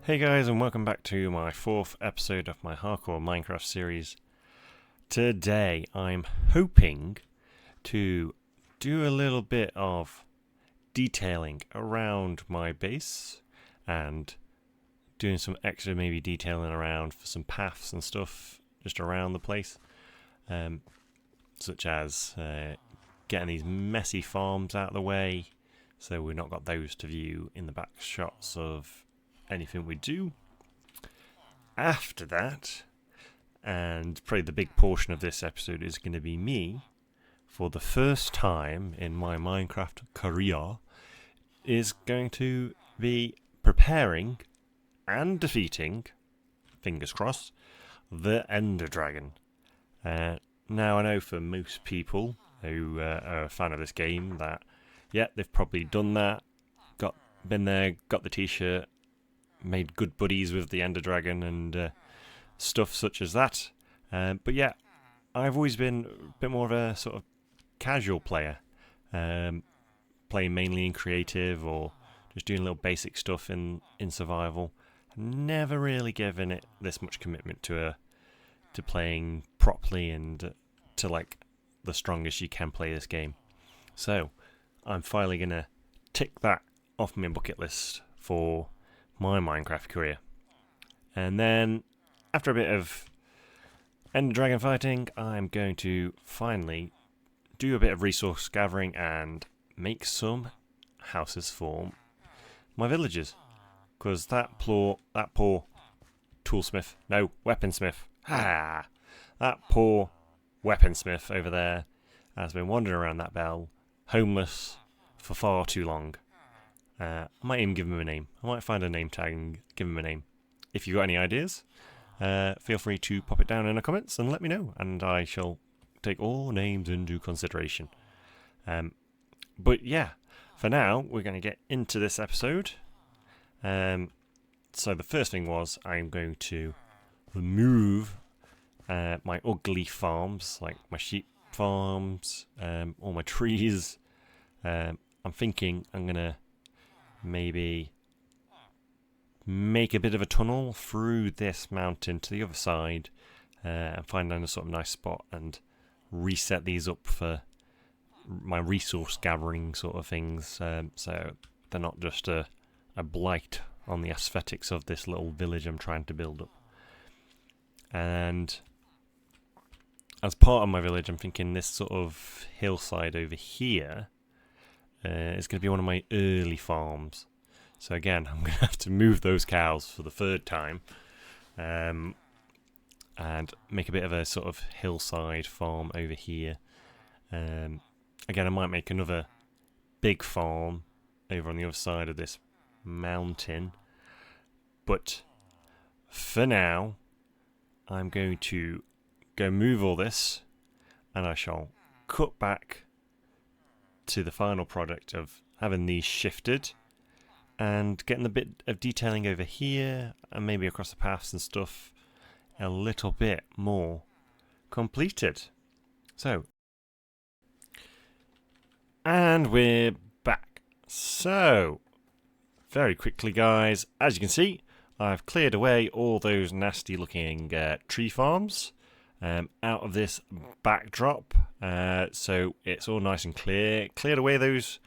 Hey guys, and welcome back to my fourth episode of my Hardcore Minecraft series. Today I'm hoping to do a little bit of detailing around my base and doing some extra maybe detailing around for some paths and stuff just around the place, such as getting these messy farms out of the way so we've not got those to view in the back shots of anything we do. After that, and probably the big portion of this episode is going to be me, for the first time in my Minecraft career, is going to be preparing and defeating, fingers crossed, the Ender Dragon. Now I know for most people who are a fan of this game that, yeah, they've probably done that, been there, got the t-shirt, made good buddies with the Ender Dragon and stuff such as that. But yeah, I've always been a bit more of a sort of casual player, playing mainly in creative or just doing little basic stuff in survival. Never really given it this much commitment to playing properly and to like the strongest you can play this game. So I'm finally gonna tick that off my bucket list for my Minecraft career. And then after a bit of Ender Dragon fighting, I'm going to finally do a bit of resource gathering and make some houses for my villagers. Because that poor weaponsmith, that poor weaponsmith over there has been wandering around that bell, homeless for far too long. I might even give him a name. I might find a name tag and give him a name. If you've got any ideas, feel free to pop it down in the comments and let me know, and I shall take all names into consideration. But yeah, for now, we're going to get into this episode. So the first thing was I'm going to remove my ugly farms, like my sheep farms, all my trees. I'm thinking I'm going to maybe make a bit of a tunnel through this mountain to the other side and find a sort of nice spot and reset these up for my resource gathering sort of things, so they're not just a blight on the aesthetics of this little village I'm trying to build up. And as part of my village, I'm thinking this sort of hillside over here is going to be one of my early farms. So again, I'm going to have to move those cows for the third time and make a bit of a sort of hillside farm over here. Again, I might make another big farm over on the other side of this mountain. But for now, I'm going to go move all this, and I shall cut back to the final product of having these shifted and getting a bit of detailing over here and maybe across the paths and stuff a little bit more completed. So, and we're back. So, very quickly guys, as you can see, I've cleared away all those nasty looking tree farms out of this backdrop, so it's all nice and clear. Cleared away those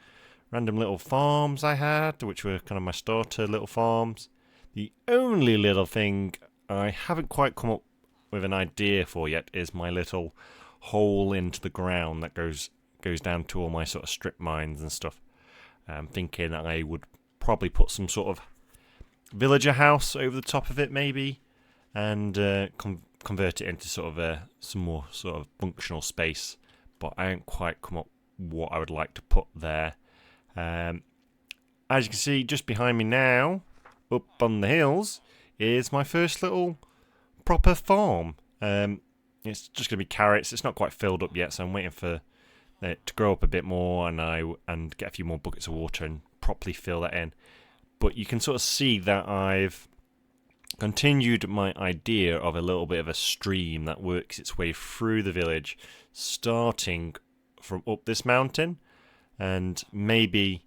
random little farms I had, which were kind of my starter little farms. The only little thing I haven't quite come up with an idea for yet is my little hole into the ground that goes down to all my sort of strip mines and stuff. I'm thinking I would probably put some sort of villager house over the top of it maybe, and convert it into sort of some more sort of functional space, but I haven't quite come up what I would like to put there. As you can see just behind me now, up on the hills, is my first little proper farm. It's just going to be carrots. It's not quite filled up yet, so I'm waiting for it to grow up a bit more and get a few more buckets of water and properly fill that in. But you can sort of see that I've continued my idea of a little bit of a stream that works its way through the village, starting from up this mountain and maybe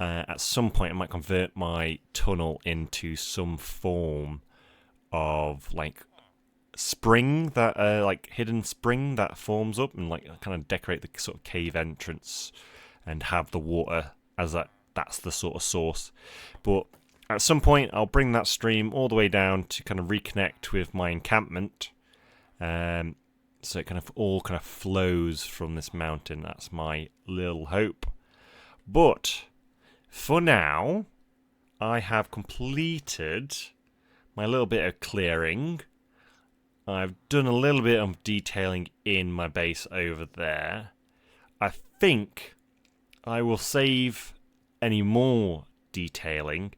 At some point, I might convert my tunnel into some form of like spring that like hidden spring that forms up, and like kind of decorate the sort of cave entrance and have the water as that's the sort of source. But at some point I'll bring that stream all the way down to kind of reconnect with my encampment, so it kind of all kind of flows from this mountain. That's my little hope. But for now, I have completed my little bit of clearing. I've done a little bit of detailing in my base over there. I think I will save any more detailing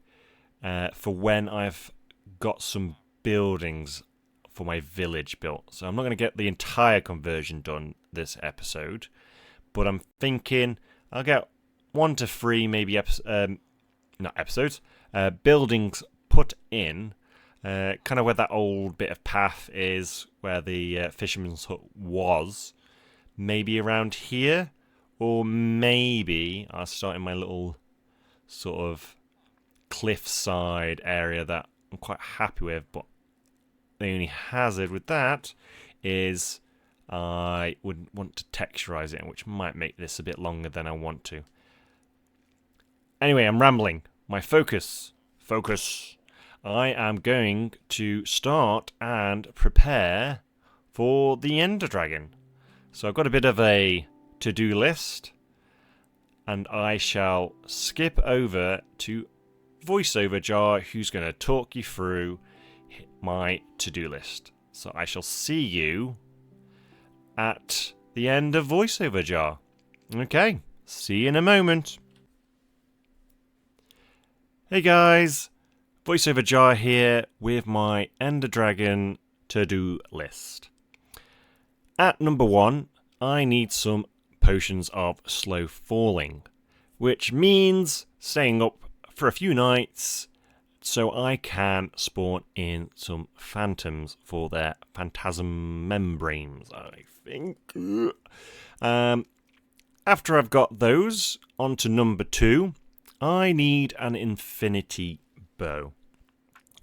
for when I've got some buildings for my village built. So I'm not going to get the entire conversion done this episode, but I'm thinking I'll get 1 to 3 maybe buildings put in. Kind of where that old bit of path is, where the fisherman's hut was. Maybe around here. Or maybe I'll start in my little sort of cliffside area that I'm quite happy with. But the only hazard with that is I would want to texturize it, which might make this a bit longer than I want to. Anyway, I'm rambling. My focus. I am going to start and prepare for the Ender Dragon. So I've got a bit of a to-do list, and I shall skip over to VoiceOver Jar, who's going to talk you through my to-do list. So I shall see you at the end of VoiceOver Jar. Okay, see you in a moment. Hey guys! VoiceOver Jar here with my Ender Dragon to-do list. At number 1, I need some potions of slow falling, which means staying up for a few nights so I can spawn in some phantoms for their phantasm membranes, I think. After I've got those, on to number 2, I need an infinity bow,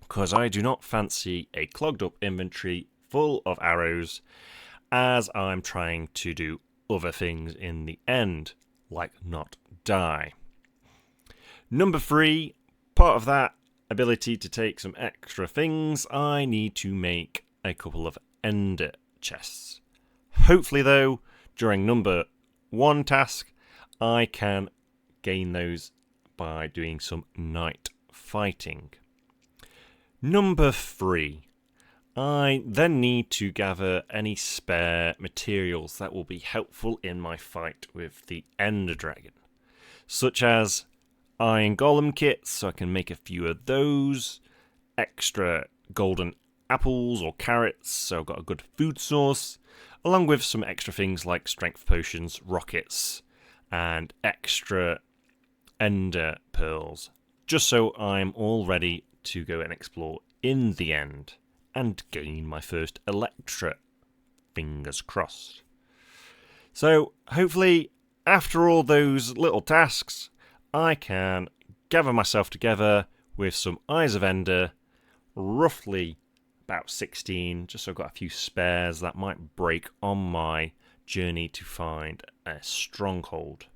because I do not fancy a clogged up inventory full of arrows, as I'm trying to do other things in the end, like not die. Number 3, part of that ability to take some extra things, I need to make a couple of ender chests. Hopefully though, during number 1 task, I can gain those by doing some night fighting. Number 3, I then need to gather any spare materials that will be helpful in my fight with the Ender Dragon, such as iron golem kits, so I can make a few of those, extra golden apples or carrots, so I've got a good food source, along with some extra things like strength potions, rockets, and extra ender pearls, just so I'm all ready to go and explore in the end and gain my first Electra. Fingers crossed. So hopefully after all those little tasks, I can gather myself together with some Eyes of Ender, roughly about 16, just so I've got a few spares that might break on my journey to find a stronghold.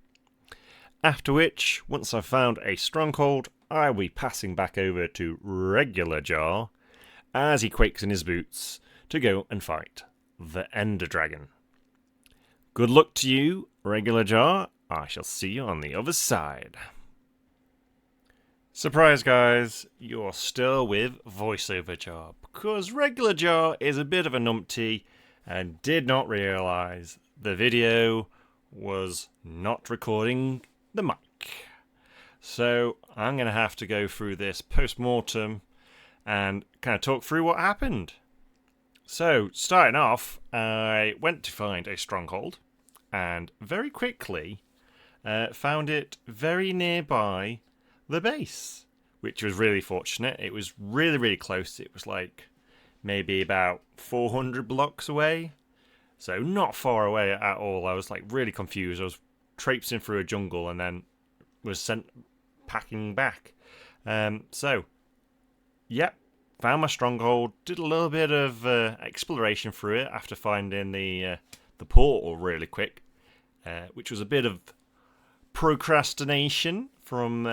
After which, once I've found a stronghold, I'll be passing back over to Regular Jar as he quakes in his boots to go and fight the Ender Dragon. Good luck to you, Regular Jar. I shall see you on the other side. Surprise guys, you're still with VoiceOver Jar, because Regular Jar is a bit of a numpty and did not realise the video was not recording the mic. So I'm going to have to go through this post-mortem and kind of talk through what happened. So starting off, I went to find a stronghold and very quickly found it very nearby the base, which was really fortunate. It was really close. It was like maybe about 400 blocks away, so not far away at all. I was like really confused. I was traipsing through a jungle and then was sent packing back. So, yep, found my stronghold. Did a little bit of exploration through it after finding the portal really quick, which was a bit of procrastination from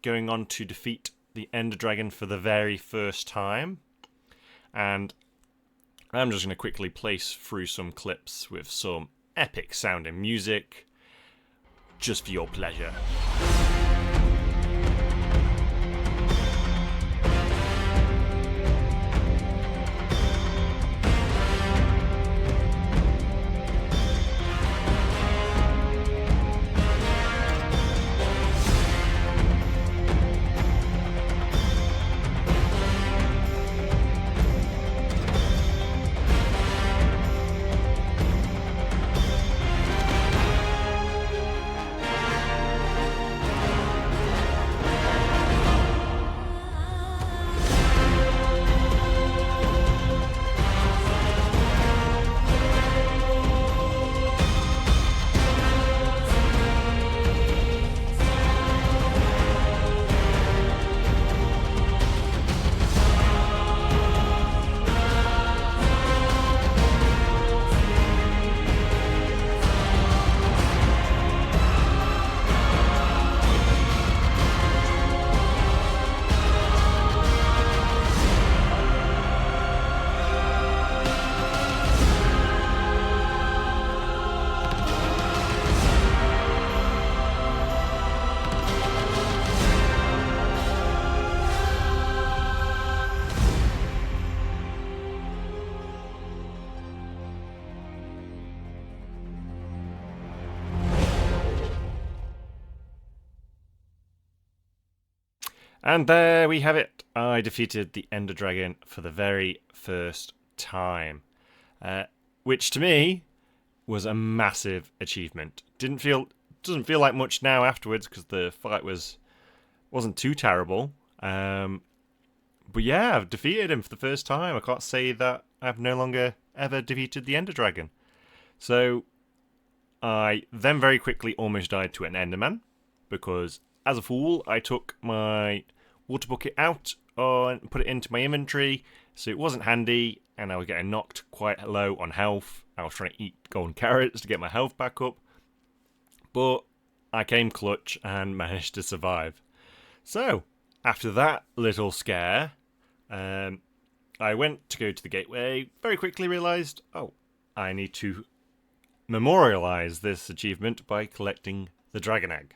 going on to defeat the Ender Dragon for the very first time. And I'm just going to quickly place through some clips with some epic sounding music, just for your pleasure. And there we have it. I defeated the Ender Dragon for the very first time, which to me was a massive achievement. Doesn't feel like much now afterwards because the fight wasn't too terrible. But yeah, I've defeated him for the first time. I can't say that I've no longer ever defeated the Ender Dragon. So I then very quickly almost died to an Enderman because, as a fool, I took my water bucket out and put it into my inventory, so it wasn't handy, and I was getting knocked quite low on health. I was trying to eat golden carrots to get my health back up, but I came clutch and managed to survive. So, after that little scare, I went to go to the gateway, very quickly realised, I need to memorialise this achievement by collecting the dragon egg.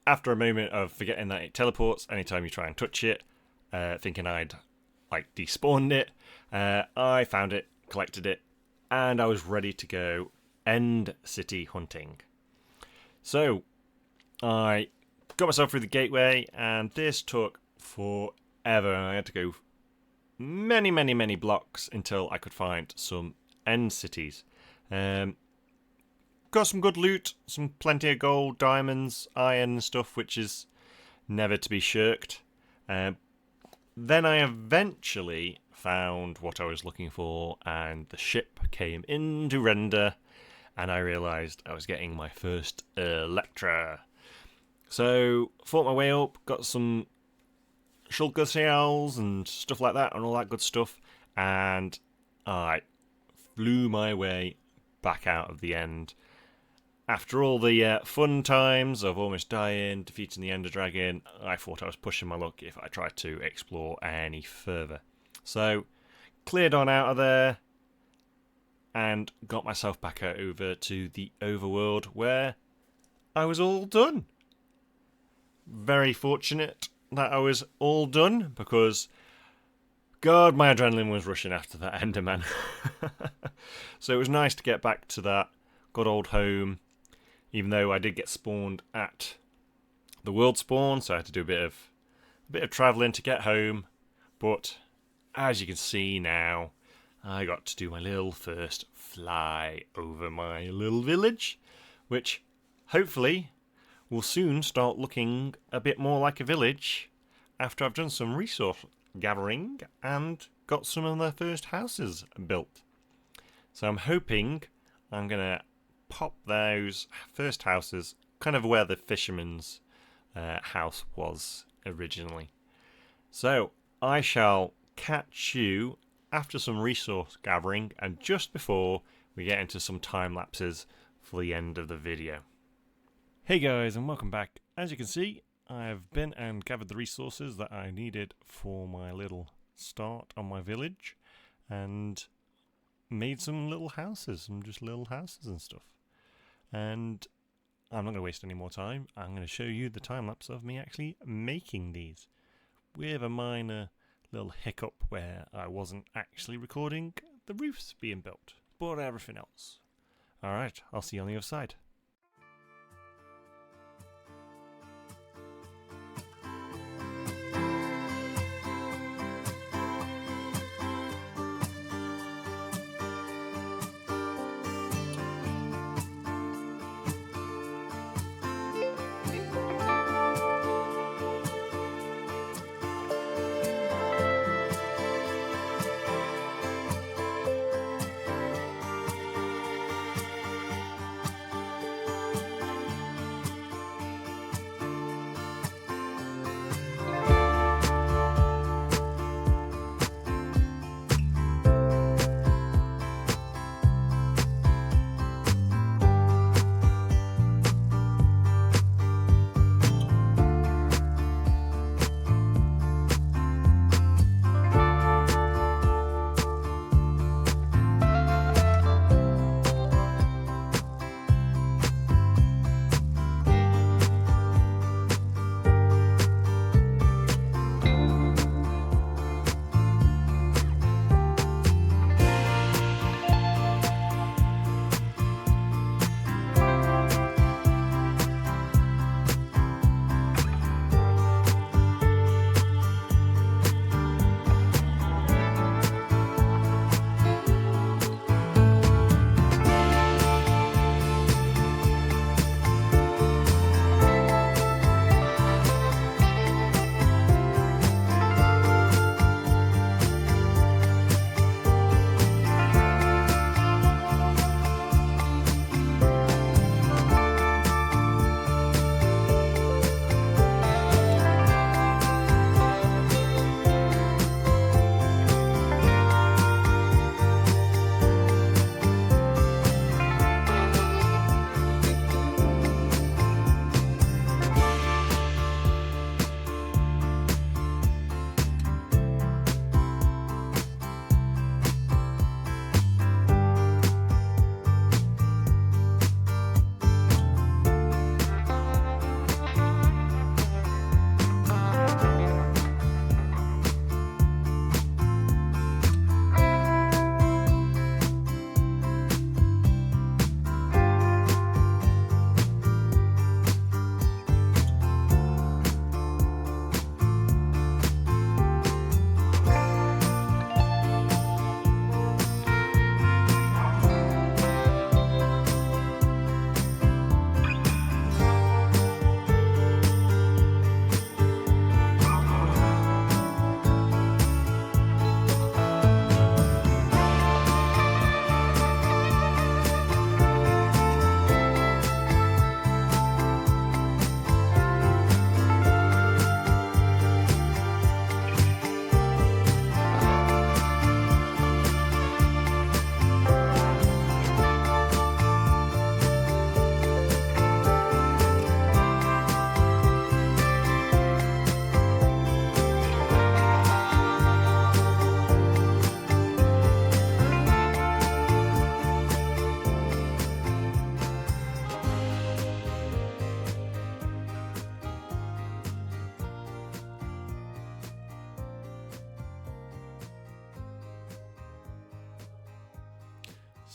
After a moment of forgetting that it teleports anytime you try and touch it, thinking I'd despawned it, I found it, collected it, and I was ready to go End City hunting. So I got myself through the gateway, and this took forever. I had to go many, many, many blocks until I could find some end cities. Got some good loot, plenty of gold, diamonds, iron and stuff, which is never to be shirked. Then I eventually found what I was looking for, and the ship came into render, and I realised I was getting my first Electra. So, fought my way up, got some shulker shells and stuff like that, and all that good stuff, and I flew my way back out of the end. After all the fun times of almost dying, defeating the Ender Dragon, I thought I was pushing my luck if I tried to explore any further. So, cleared on out of there and got myself back over to the overworld where I was all done. Very fortunate that I was all done because, God, my adrenaline was rushing after that Enderman. So it was nice to get back to that good old home. Even though I did get spawned at the world spawn, so I had to do a bit of travelling to get home. But as you can see now, I got to do my little first fly over my little village, which hopefully will soon start looking a bit more like a village after I've done some resource gathering and got some of the first houses built. So I'm hoping I'm going to pop those first houses kind of where the fisherman's house was originally. So I shall catch you after some resource gathering and just before we get into some time lapses for the end of the video. Hey guys, and welcome back. As you can see, I've been and gathered the resources that I needed for my little start on my village and made some little houses, and stuff. And I'm not going to waste any more time. I'm going to show you the time lapse of me actually making these, with a minor little hiccup where I wasn't actually recording the roofs being built, but everything else. Alright, I'll see you on the other side.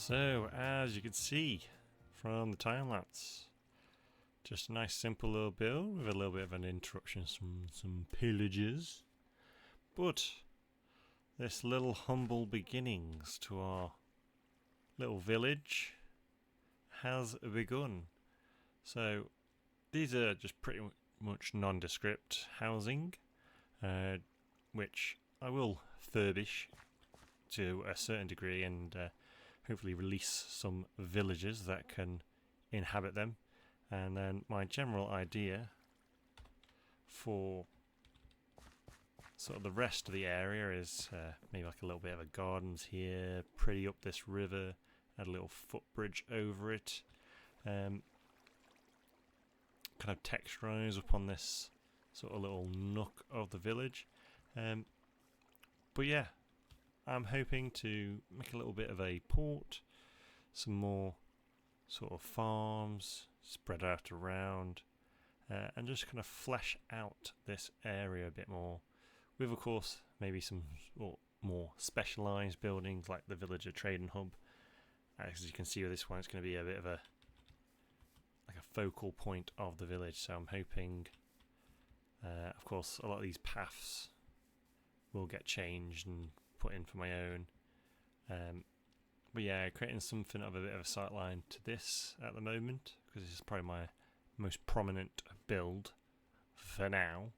So, as you can see from the time lapse, just a nice simple little build with a little bit of an interruption, some pillages. But this little humble beginnings to our little village has begun. So these are just pretty much nondescript housing, which I will furbish to a certain degree and hopefully release some villagers that can inhabit them. And then my general idea for sort of the rest of the area is maybe like a little bit of a gardens here, pretty up this river, add a little footbridge over it, kind of texturise upon this sort of little nook of the village. But yeah, I'm hoping to make a little bit of a port, some more sort of farms spread out around, and just kind of flesh out this area a bit more, with of course maybe some more specialised buildings like the villager trading hub. As you can see with this one, it's going to be a bit of a focal point of the village, so I'm hoping of course a lot of these paths will get changed and put in for my own. But yeah, creating something of a bit of a sightline to this at the moment, because this is probably my most prominent build for now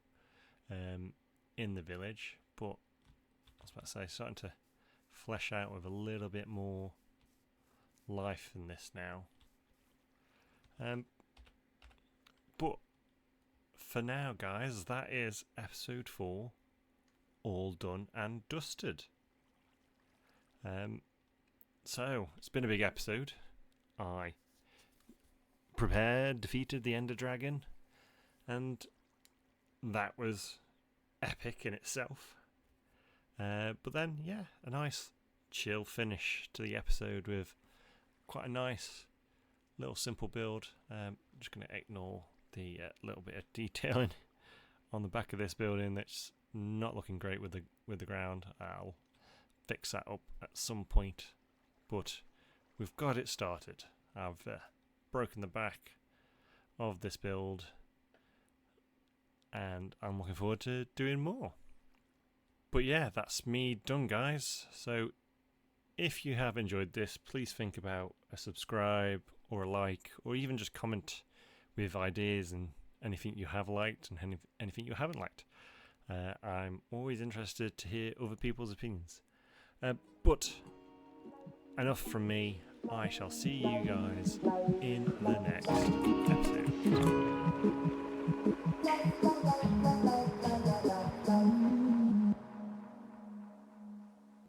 in the village. But I was about to say, starting to flesh out with a little bit more life in this now. But for now, guys, that is episode 4 all done and dusted. So it's been a big episode. I prepared, defeated the Ender Dragon, and that was epic in itself. But then, yeah, a nice chill finish to the episode with quite a nice little simple build. I'm just going to ignore the little bit of detailing on the back of this building that's not looking great with the ground. I'll fix that up at some point, but we've got it started. I've broken the back of this build, and I'm looking forward to doing more. But yeah, that's me done, guys. So if you have enjoyed this, please think about a subscribe or a like, or even just comment with ideas and anything you have liked and anything you haven't liked. I'm always interested to hear other people's opinions. But enough from me. I shall see you guys in the next episode.